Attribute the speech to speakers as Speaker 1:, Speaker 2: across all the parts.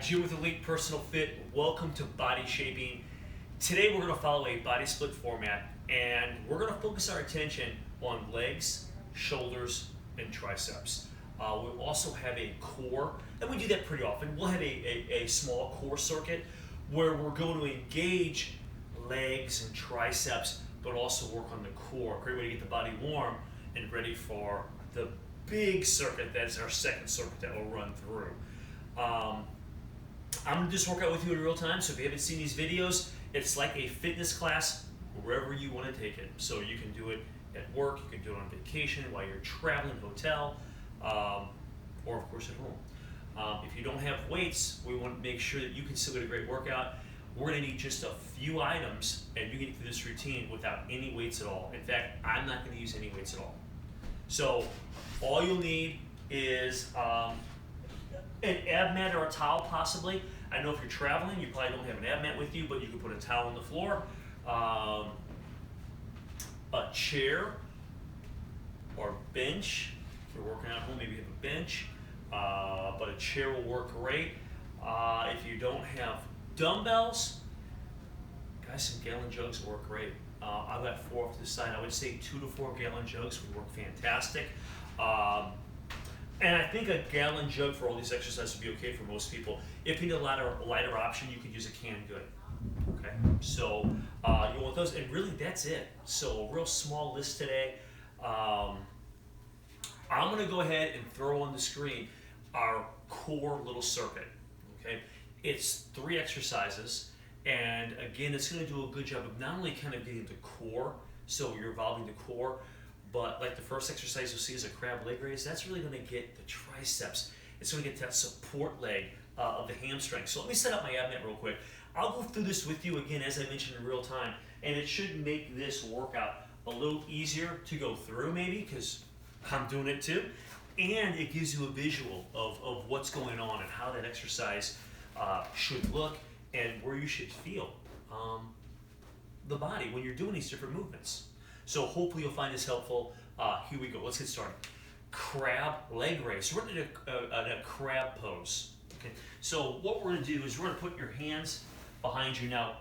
Speaker 1: Jim with Elite Personal Fit. Welcome to Body Shaping. Today we're going to follow a body split format, and we're going to focus our attention on legs, shoulders, and triceps. We'll also have a core, and we do that pretty often. We'll have a small core circuit where we're going to engage legs and triceps, but also work on the core. Great way to get the body warm and ready for the big circuit. That's our second circuit that we'll run through. I'm going to just work out with you in real time, so if you haven't seen these videos, it's like a fitness class wherever you want to take it. So you can do it at work, you can do it on vacation, while you're traveling, hotel, or of course at home. If you don't have weights, we want to make sure that you can still get a great workout. We're going to need just a few items, and you can get through this routine without any weights at all. In fact, I'm not going to use any weights at all. So all you'll need is an ab mat or a towel, possibly. I know if you're traveling, you probably don't have an ab mat with you, but you can put a towel on the floor, a chair or bench. If you're working at home, maybe you have a bench, but a chair will work great. If you don't have dumbbells, guys, some gallon jugs will work great. I've got 4 off to the side. I would say 2 to 4 gallon jugs would work fantastic. And I think a gallon jug for all these exercises would be okay for most people. If you need a lighter option, you could use a canned good. Okay, so you want those, and really that's it. So a real small list today. I'm going to go ahead and throw on the screen our core little circuit. Okay, it's 3 exercises, and again, it's going to do a good job of not only kind of getting the core, so you're evolving the core, but like the first exercise you'll see is a crab leg raise. That's really going to get the triceps. It's going to get that support leg of the hamstring. So let me set up my ab mat real quick. I'll go through this with you again, as I mentioned, in real time, and it should make this workout a little easier to go through, maybe, because I'm doing it too, and it gives you a visual of what's going on and how that exercise should look and where you should feel the body when you're doing these different movements. So hopefully you'll find this helpful. Here we go. Let's get started. Crab leg raise. So we're in a crab pose. Okay. So what we're going to do is we're going to put your hands behind you. Now,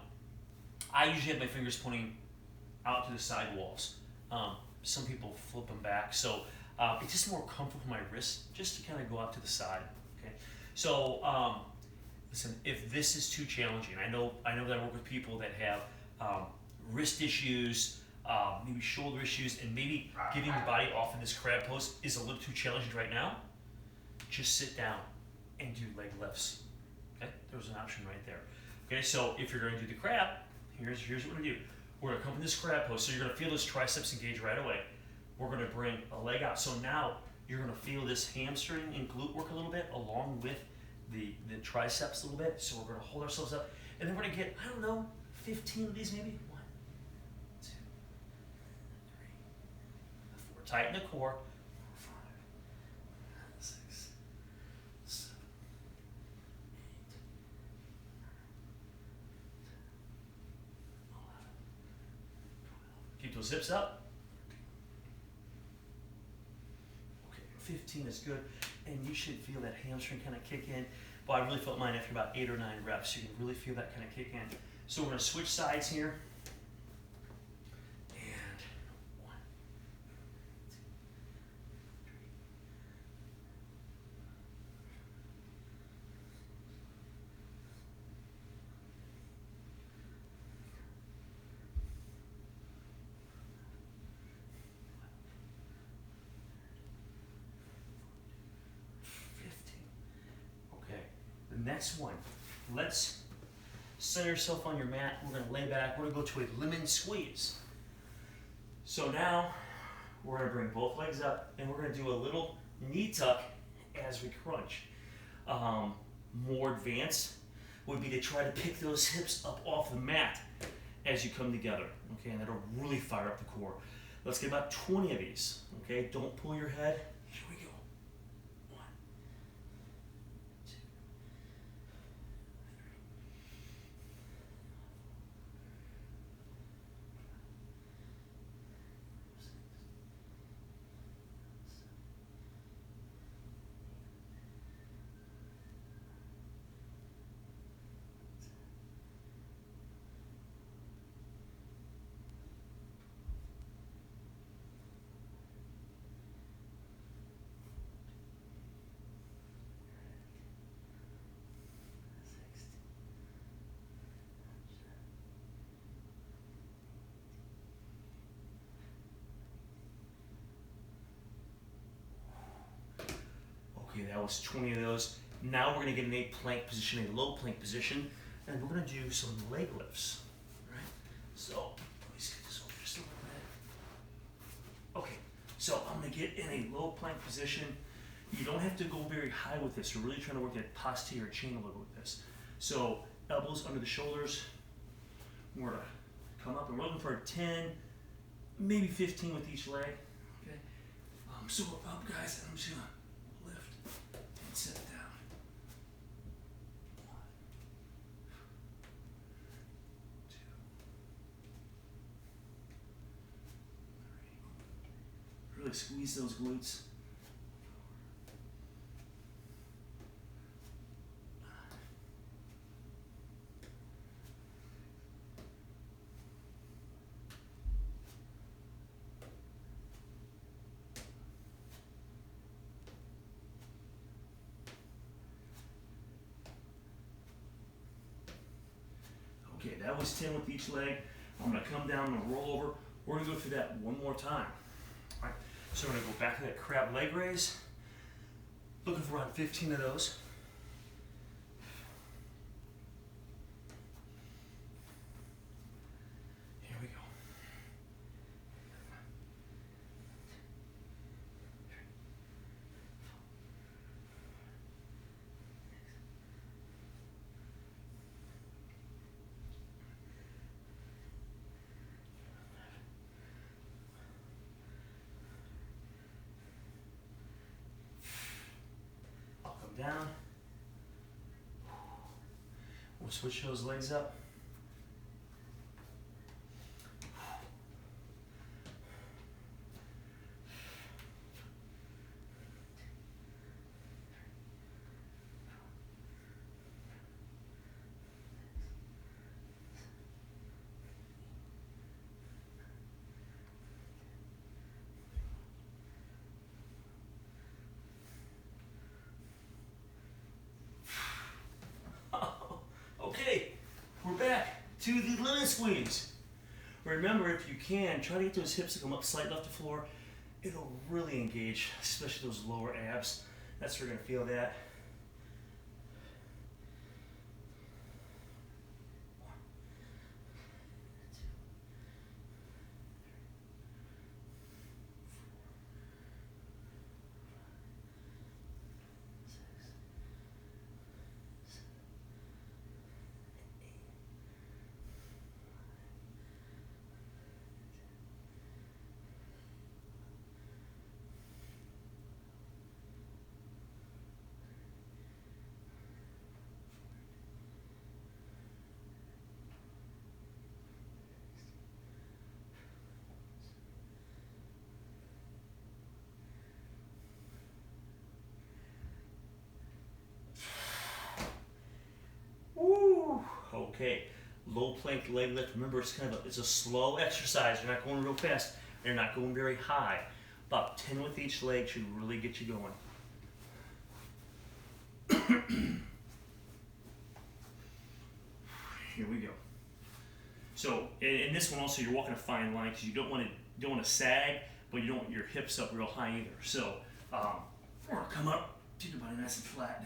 Speaker 1: I usually have my fingers pointing out to the side walls. Some people flip them back. So it's just more comfortable for my wrist just to kind of go out to the side. Okay. So listen, if this is too challenging, I know that I work with people that have wrist issues, maybe shoulder issues, and maybe getting your body off in this crab pose is a little too challenging right now. Just sit down and do leg lifts. Okay, there's an option right there. Okay, so if you're going to do the crab, here's what we're going to do. We're going to come in this crab pose, so you're going to feel those triceps engage right away. We're going to bring a leg out. So now you're going to feel this hamstring and glute work a little bit along with the triceps a little bit. So we're going to hold ourselves up, and then we're going to get, I don't know, 15 of these maybe. 1, 2, 3, 4. Tighten the core. 4, 5, 6, 7, 8, 11, 12. Keep those hips up. Okay, 15 is good, and you should feel that hamstring kind of kick in. Well, I really felt mine after about 8 or 9 reps. You can really feel that kind of kick in. So we're going to switch sides here. And 1, 2, 3. Okay, the next one. Let's set yourself on your mat. We're going to lay back. We're going to go to a lemon squeeze. So now we're going to bring both legs up, and we're going to do a little knee tuck as we crunch. More advanced would be to try to pick those hips up off the mat as you come together. Okay, and that'll really fire up the core. Let's get about 20 of these. Okay, don't pull your head. Here we go. 1, 2, 3, 4, 5, 6, 7, 8, 9, 10. Okay, that was 20 of those. Now we're gonna get in a plank position, a low plank position, and we're gonna do some leg lifts. All right? So let me scoot this over just a little bit. Okay, so I'm gonna get in a low plank position. You don't have to go very high with this. We're really trying to work that posterior chain a little with this. So elbows under the shoulders. We're gonna come up and we're looking for 10, maybe 15 with each leg. Okay. So we're up, guys, and I'm just gonna lift and sit down. 1, 2, 3. Really squeeze those glutes. Okay, that was 10 with each leg. I'm gonna come down and roll over. We're gonna go through that one more time. All right, so we're gonna go back to that crab leg raise. Looking for around 15 of those. Here we go. Down. We'll switch those legs up. Okay, we're back to the lemon squeeze. Remember, if you can, try to get those hips to come up slightly off the floor. It'll really engage, especially those lower abs. That's where you're gonna feel that. Okay, low plank leg lift. Remember, it's a slow exercise. You're not going real fast. You're not going very high. About 10 with each leg should really get you going. Here we go. So in this one also, you're walking a fine line because you don't want to sag, but you don't want your hips up real high either. So we're gonna come up, keep the body nice and flat.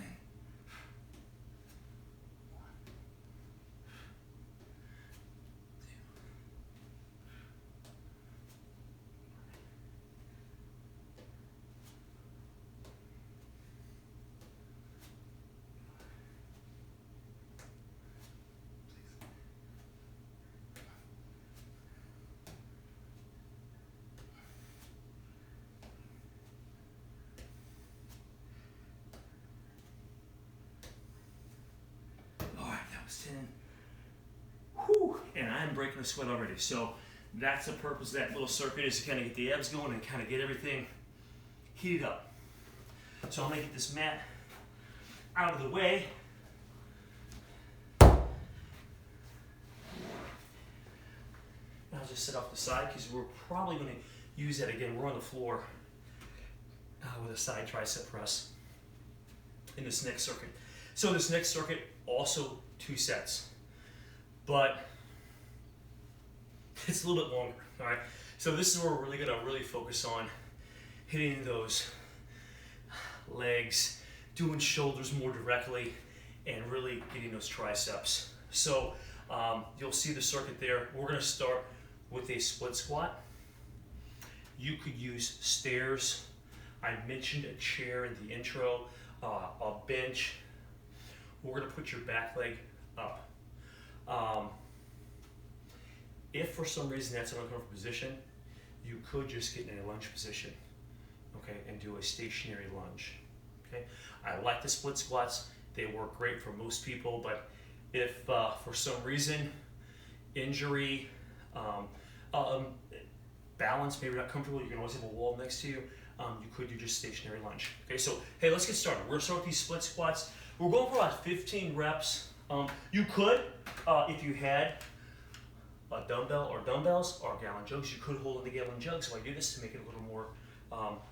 Speaker 1: was 10. Whew, and I'm breaking a sweat already. So that's the purpose of that little circuit, is to kind of get the abs going and kind of get everything heated up. So I'm gonna get this mat out of the way. I'll just sit off the side because we're probably going to use that again. We're on the floor with a side tricep press in this next circuit. So this next circuit, also 2 sets, but it's a little bit longer. All right. So this is where we're really going to focus on hitting those legs, doing shoulders more directly, and really getting those triceps. So you'll see the circuit there. We're going to start with a split squat. You could use stairs. I mentioned a chair in the intro, a bench. We're going to put your back leg up. If for some reason that's an uncomfortable position, you could just get in a lunge position, okay, and do a stationary lunge. Okay, I like the split squats. They work great for most people, but if for some reason, injury, balance, maybe not comfortable, you can always have a wall next to you, you could do just stationary lunge. Okay, so hey, let's get started. We're gonna start with these split squats. We're going for about 15 reps. You could, if you had a dumbbell or dumbbells or gallon jugs, you could hold in the gallon jugs. So I do this to make it a little more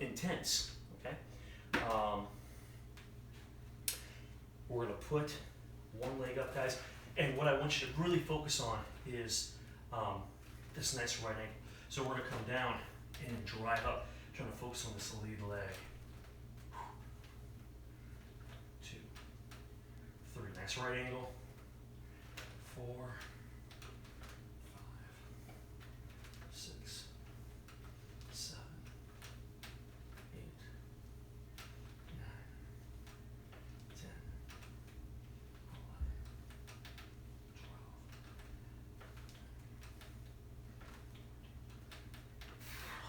Speaker 1: intense, okay? We're gonna put one leg up, guys. And what I want you to really focus on is this nice right ankle. So we're gonna come down and drive up, trying to focus on this lead leg. 2, 3, nice right angle. 4, 5, 6, 7, 8, 9, 10, 11, 12.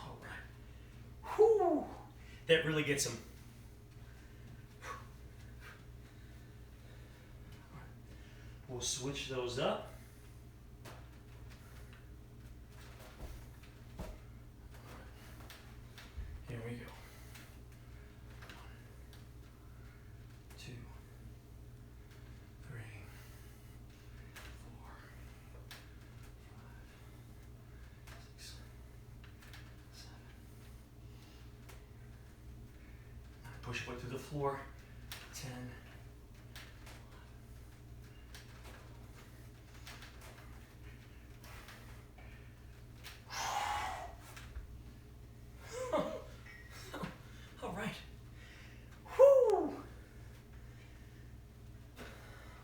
Speaker 1: All right. Whew. That really gets them. We'll switch those up. Here we go. 1, 2, 3, 4, 5, 6, 7. Push your way through the floor. 10.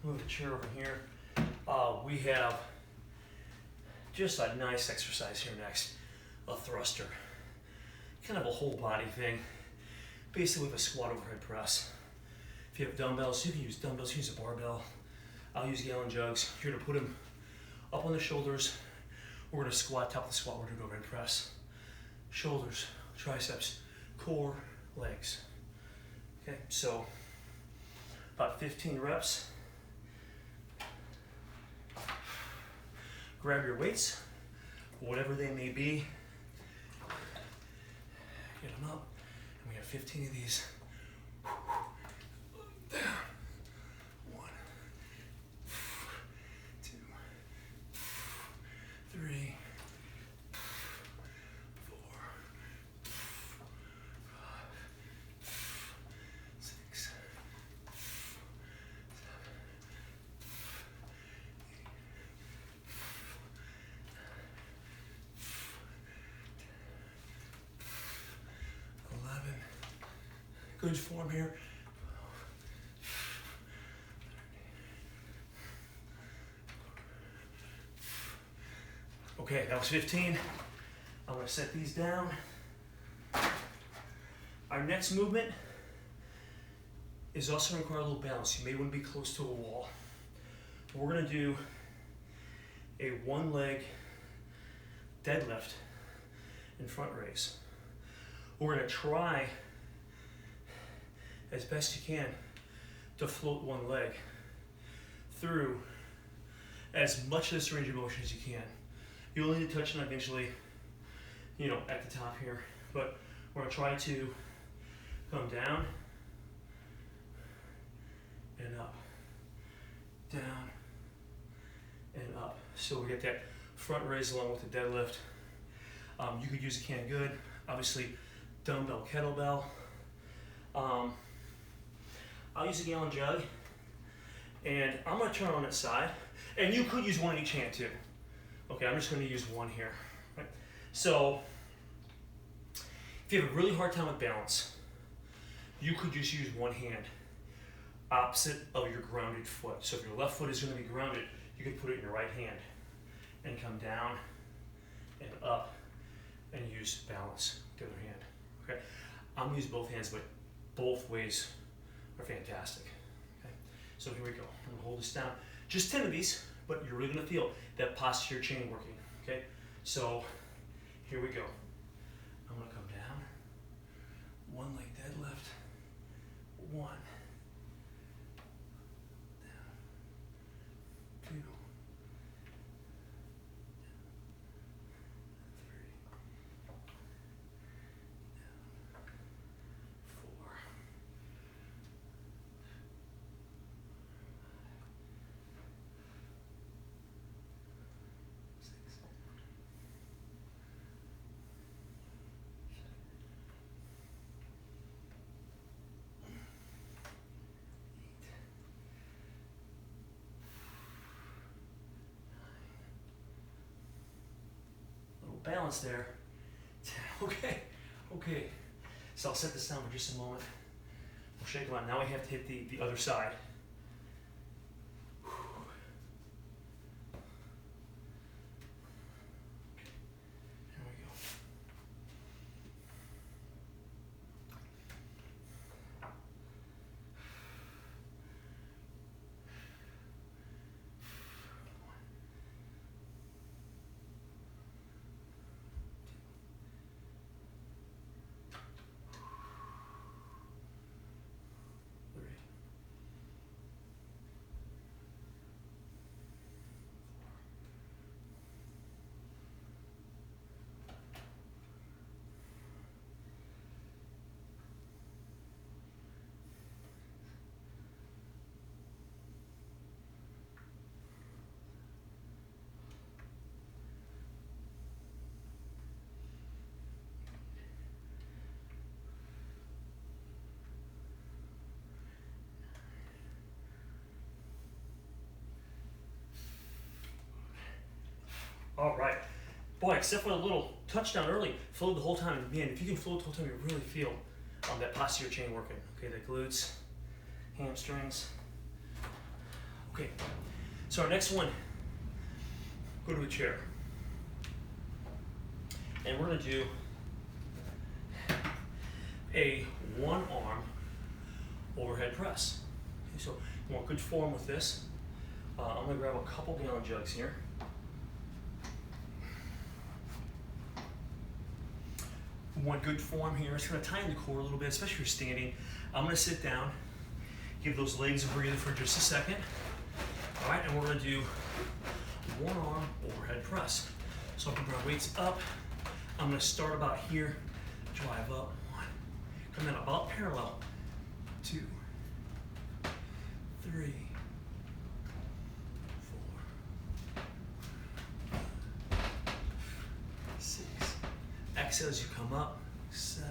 Speaker 1: Move the chair over here. We have just a nice exercise here next, a thruster. Kind of a whole body thing. Basically with a squat overhead press. If you have dumbbells, you can use dumbbells, you can use a barbell. I'll use gallon jugs. You're gonna put them up on the shoulders. We're gonna squat, top of the squat, we're gonna go overhead press. Shoulders, triceps, core, legs. Okay, so about 15 reps. Grab your weights, whatever they may be. Get them up, and we have 15 of these. Down. 1, 2, 3, 4, 5, 6, 11. Good form here. Okay, that was 15. I'm gonna set these down. Our next movement is also gonna require a little balance. You may wanna be close to a wall. We're gonna do a one leg deadlift and front raise. We're gonna try as best you can to float one leg through as much of this range of motion as you can. You'll need to touch it eventually, you know, at the top here, but we're gonna try to come down and up, down and up. So we get that front raise along with the deadlift. You could use a can good, obviously dumbbell, kettlebell. I'll use a gallon jug, and I'm gonna turn on its side, and you could use one in each hand too. Okay, I'm just gonna use one here. Right? So, if you have a really hard time with balance, you could just use one hand opposite of your grounded foot. So if your left foot is going to be grounded, you can put it in your right hand and come down and up and use balance the other hand. Okay, I'm going to use both hands, but both ways are fantastic. Okay, so here we go. I'm going to hold this down. Just 10 of these, but you're really going to feel that posterior chain working. Okay, so here we go. I'm going to come down, one leg deadlift, one, down, two, three, down, four, 6, balance there. Okay, okay. So I'll set this down for just a moment. We'll shake them out. Now we have to hit the other side. Here we go. All right. Boy, except for a little touchdown early, flowed the whole time. And man, if you can flow the whole time, you really feel that posterior chain working. Okay, the glutes, hamstrings. Okay, so our next one, go to a chair. And we're gonna do a one arm overhead press. Okay, so you want good form with this. I'm gonna grab a couple gallon jugs here. Want good form here. It's going to tighten the core a little bit, especially if you're standing. I'm going to sit down, give those legs a breather for just a second. All right, and we're going to do one arm overhead press. So I'm going to bring our weights up. I'm going to start about here, drive up, 1, come down about parallel, 2, 3, 4, 6. Exhale as you come up, 7,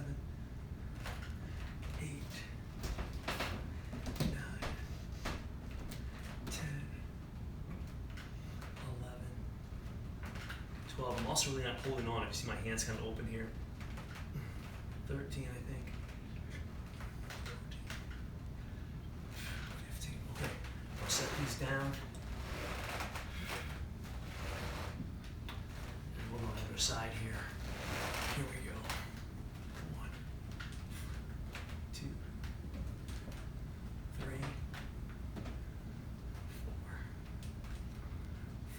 Speaker 1: 8, 9, 10, 11, 12. I'm also really not holding on. If you see my hands kind of open here. 13, I think. 14, 15. Okay, I'll set these down. And we'll go on the other side here. Here we go. 1, 2, 3, 4, 5,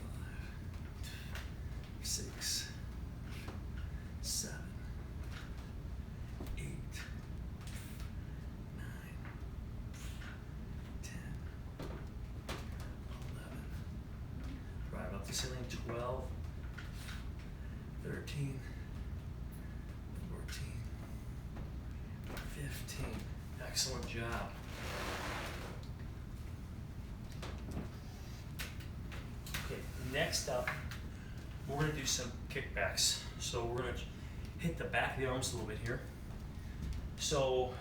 Speaker 1: 6, 7, 8, 9, 10, 11. Right up the ceiling. 12, 13. 15. Excellent job. Okay, next up, we're going to do some kickbacks. So we're going to hit the back of the arms a little bit here. So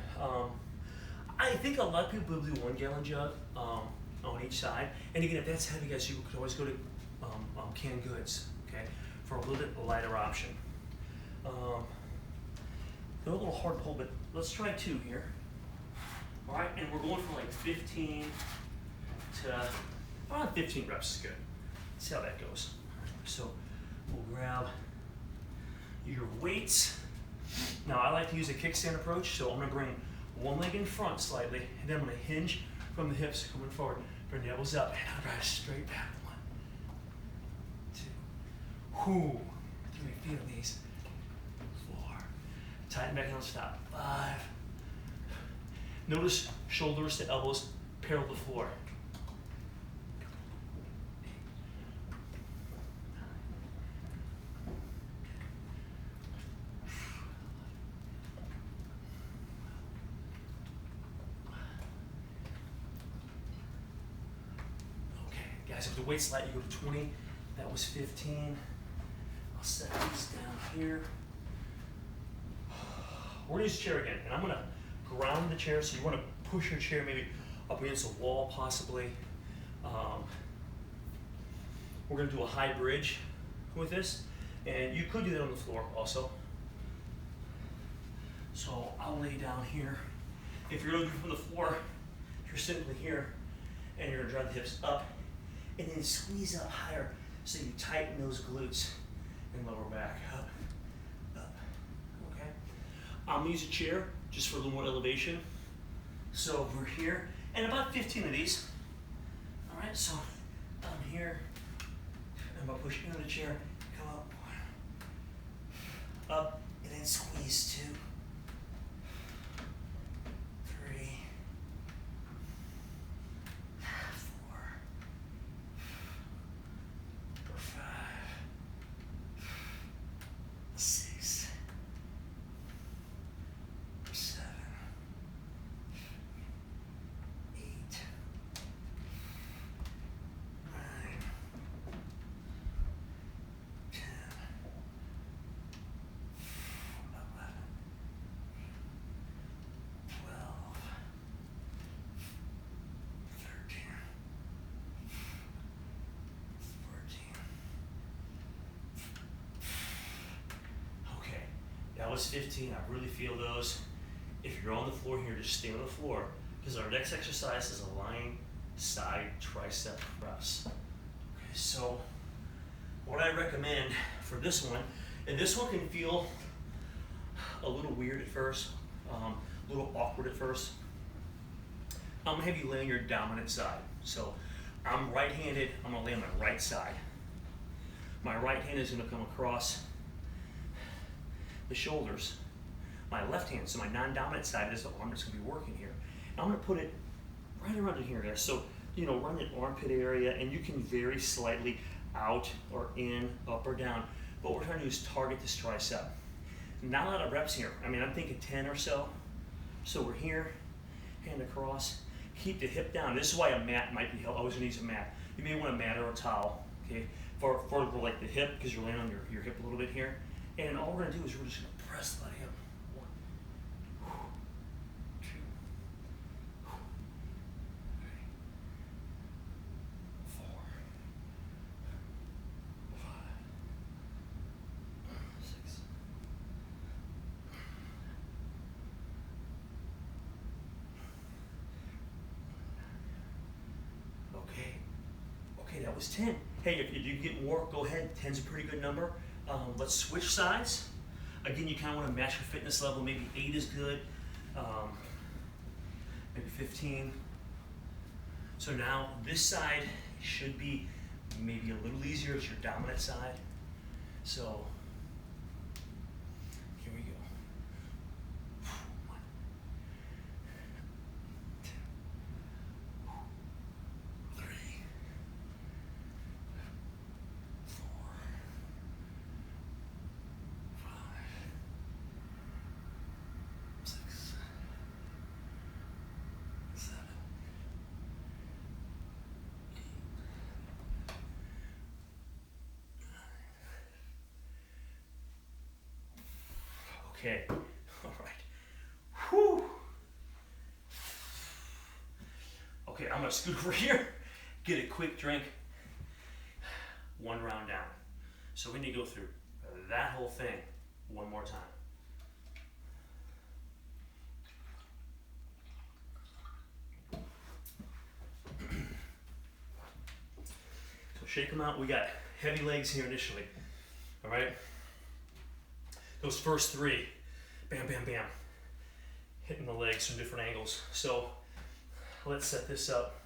Speaker 1: I think a lot of people do 1 gallon jug on each side. And again, if that's heavy, guys, you could always go to canned goods, okay, for a little bit lighter option. They're a little hard to hold, but let's try 2 here. All right, and we're going from like 15 to around 15 reps is good. Let's see how that goes. So we'll grab your weights. Now I like to use a kickstand approach, so I'm gonna bring one leg in front slightly, and then I'm gonna hinge from the hips coming forward. Bring the elbows up, and I'll drive straight back. 1, 2, 3, feel these. 4, tighten back and stop. 5. Notice shoulders to elbows parallel to the floor. Guys, if the weight's light, you go to 20. That was 15. I'll set these down here. We're gonna use the chair again, and I'm gonna ground the chair, so you wanna push your chair maybe up against a wall, possibly. We're gonna do a high bridge with this, and you could do that on the floor also. So I'll lay down here. If you're gonna do it from the floor, you're simply here, and you're gonna drive the hips up, and then squeeze up higher so you tighten those glutes and lower back. Up, up, okay? I'm gonna use a chair just for a little more elevation. So we're here, and about 15 of these. All right, so I'm here. I'm gonna push into the chair, come up, and then squeeze 2, 3, 4, 5, 6, 7, 8, 9, 10, 11, 12, 13, 14. Okay, that was 15. I really feel those. If you're on the floor here, just stay on the floor, because our next exercise is a lying side tricep press. Okay, so what I recommend for this one, and this one can feel a little weird at first, a little awkward at first. I'm gonna have you lay on your dominant side. So I'm right-handed, I'm gonna lay on my right side. My right hand is gonna come across the shoulders. My left hand, so my non-dominant side is the arm that's gonna be working here. I'm gonna put it right around in here, guys. So, you know, around the armpit area, and you can vary slightly out or in, up or down. But what we're trying to do is target this tricep. Not a lot of reps here. I mean, I'm thinking 10 or so. So we're here, hand across, keep the hip down. This is why a mat might be helpful. I always use a mat. You may want a mat or a towel, okay, for like the hip, because you're laying on your hip a little bit here. And all we're gonna do is we're just gonna press that hip. 1, 2, 3, 4, 5, 6. Okay, that was 10. Hey, if you get more, go ahead. 10's a pretty good number. Let's switch sides. Again, you kind of want to match your fitness level. Maybe 8 is good. Maybe 15. So now this side should be maybe a little easier. It's your dominant side. So here we go. 1, 2, 3, 4, 5, 6, 7, 8, 9. Okay, all right. Whew. Okay, I'm gonna scoot over here, get a quick drink, 1 round down. So we need to go through that whole thing one more time. shake them out. We got heavy legs here initially. All right. Those first three, bam, bam, bam, hitting the legs from different angles. So let's set this up.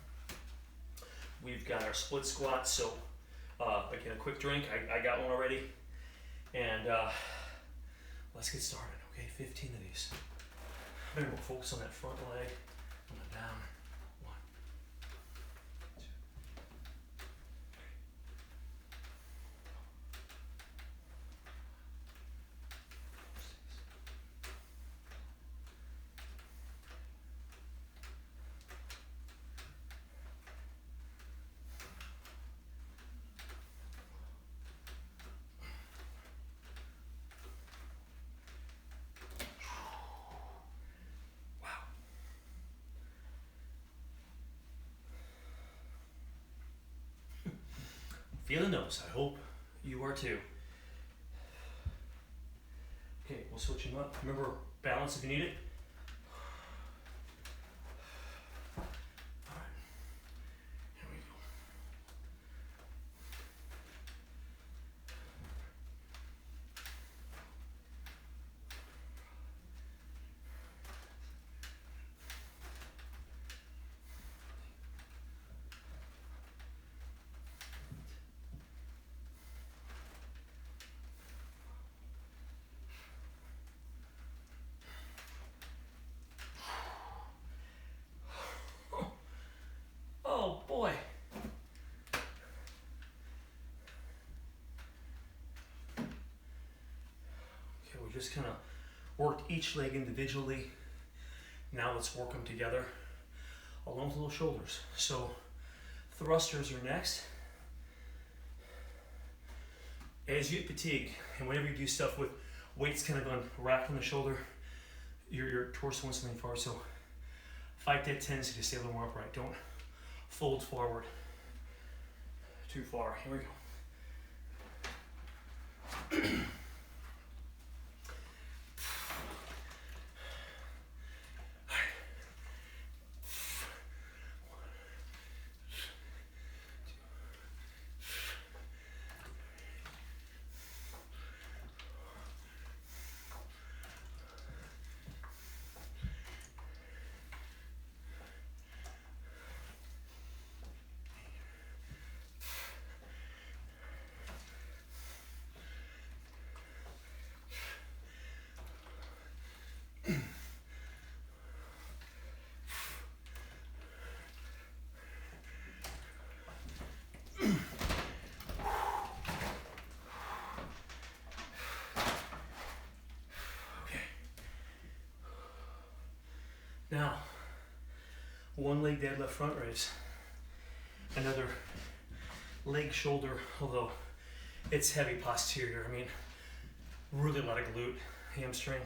Speaker 1: We've got our split squat. So again, a quick drink. I got one already. And let's get started. Okay, 15 of these. Remember, we'll focus on that front leg. On the down. 1, 2, 3, Feeling those. I hope you are too. Okay, we'll switch them up. Remember, balance if you need it. All right, here we go. Oh boy. Okay, we just kind of worked each leg individually. Now let's work them together along with little shoulders. So thrusters are next. As you get fatigued, and whenever you do stuff with weights kind of on wrapped on the shoulder, your torso wants to lean forward. So fight that tendency to stay a little more upright. Don't fold forward too far. Here we go. Now, one leg deadlift front raise, another leg shoulder, although it's heavy posterior. I mean, really a lot of glute, hamstring.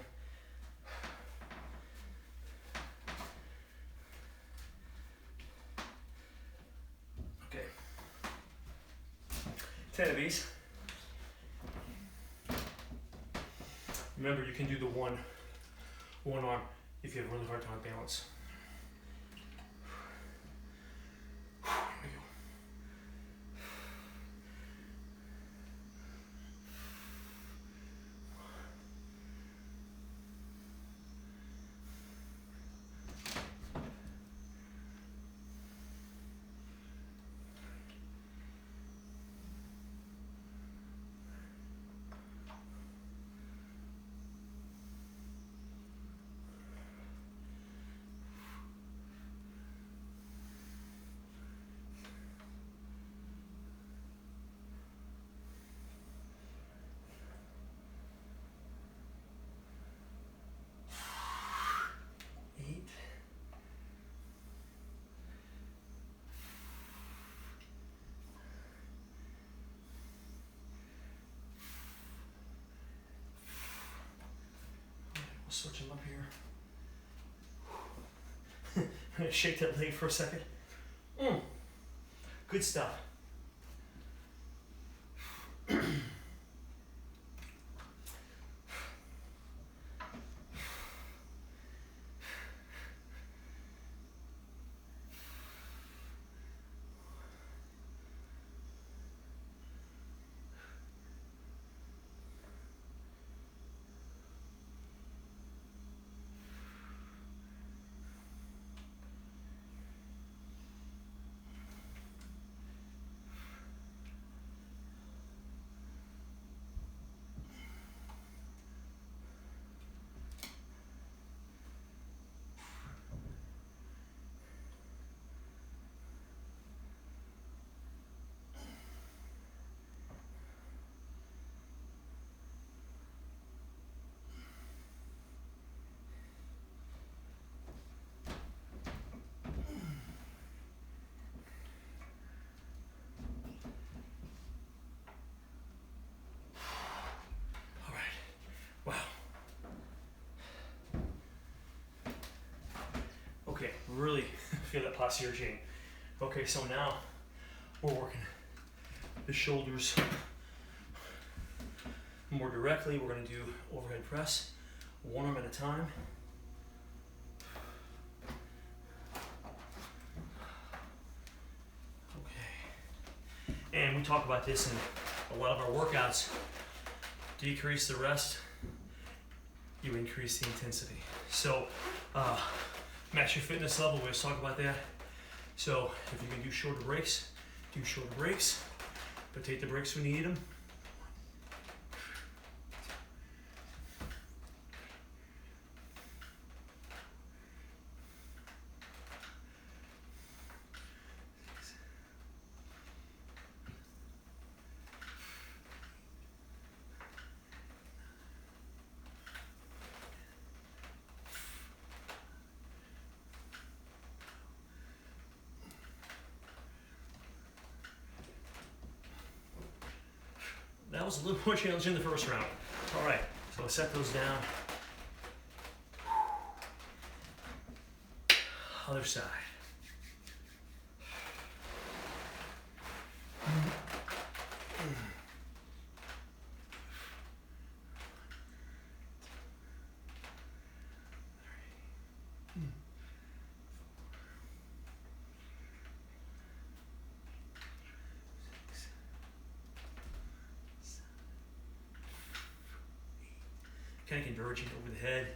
Speaker 1: Okay, 10 of these. Remember, you can do the one arm if you have a really hard time with balance. Here we go. Switch them up here. I'm gonna shake that leg for a second. Good stuff. really feel that posterior chain. Okay, so now we're working the shoulders more directly. We're going to do overhead press, one arm at a time. Okay. And we talk about this in a lot of our workouts. Decrease the rest, you increase the intensity. So, match your fitness level. We always talk about that. So, if you can do shorter breaks, do shorter breaks, but take the breaks when you need them. That was a little more challenging in the first round. All right, so let's set those down. Other side. Kind of converging over the head.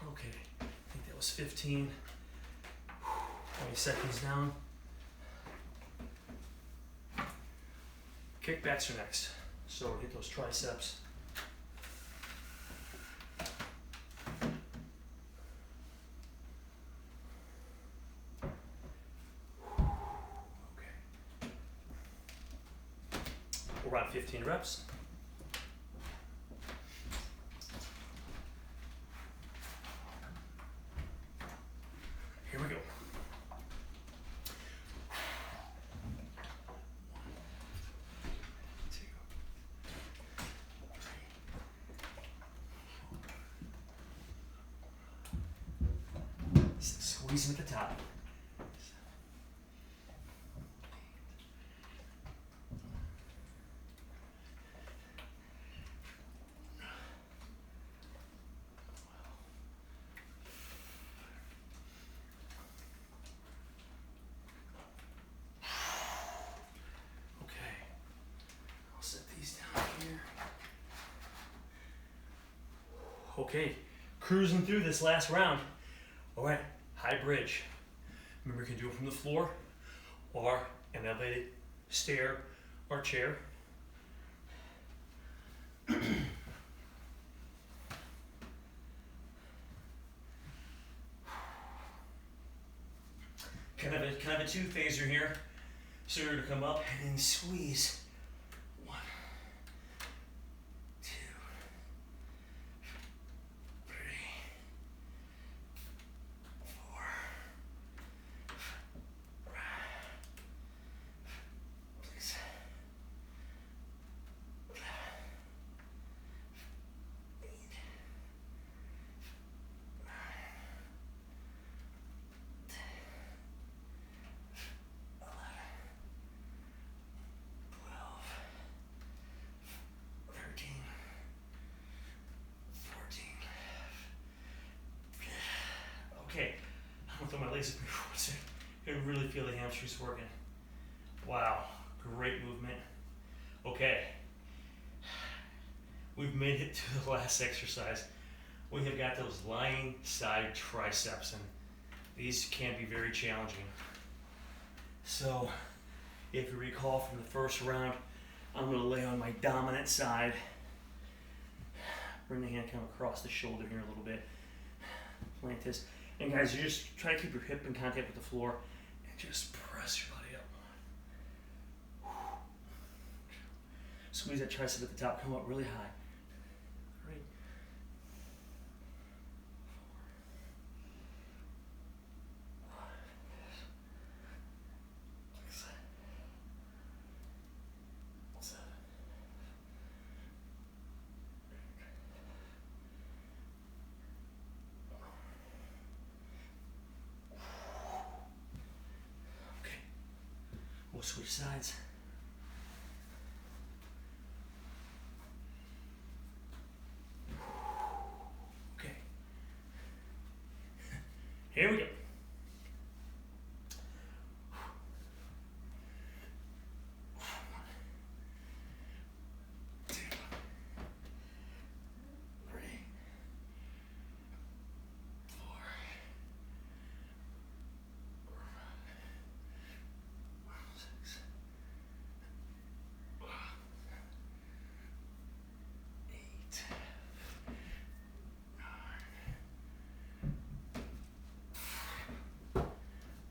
Speaker 1: Okay, I think that was 15. 20 seconds down. Kickbacks are next. So hit those triceps. Around 15 reps. Here we go. Squeeze them at the top. Okay, cruising through this last round. All right, high bridge. Remember, you can do it from the floor or an elevated stair or chair. Kind of a two-phaser here. So you're gonna come up and then squeeze. 1, 2, 3, 4, 6, 8, 9, 10, 11, 12, 13, 14. Okay, I'm gonna throw my legs up here for a second. I really feel the hamstrings working. Wow, great movement. Okay, we've made it to the last exercise. We have got those lying side triceps, and these can be very challenging. So, if you recall from the first round, I'm going to lay on my dominant side. Bring the hand kind of across the shoulder here a little bit. Plant this. And guys, you just try to keep your hip in contact with the floor and just press your body up. Squeeze that tricep at the top, come up really high. 3, 4, 5, We'll switch sides. Okay. Here we go. 8.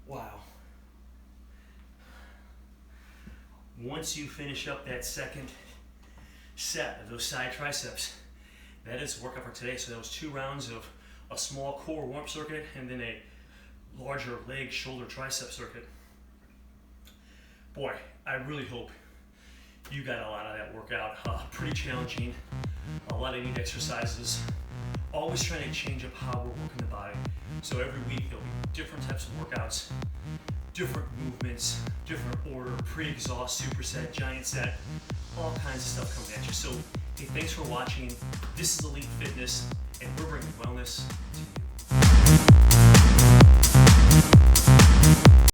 Speaker 1: Wow. Once you finish up that second set of those side triceps, that is the workout for today. So that was 2 rounds of a small core warm circuit and then a larger leg, shoulder, tricep circuit. Boy, I really hope you got a lot of that workout. Pretty challenging, a lot of neat exercises. Always trying to change up how we're working the body. So every week there'll be different types of workouts, different movements, different order, pre-exhaust, superset, giant set, all kinds of stuff coming at you. So hey, thanks for watching. This is Elite Fitness, and we're bringing wellness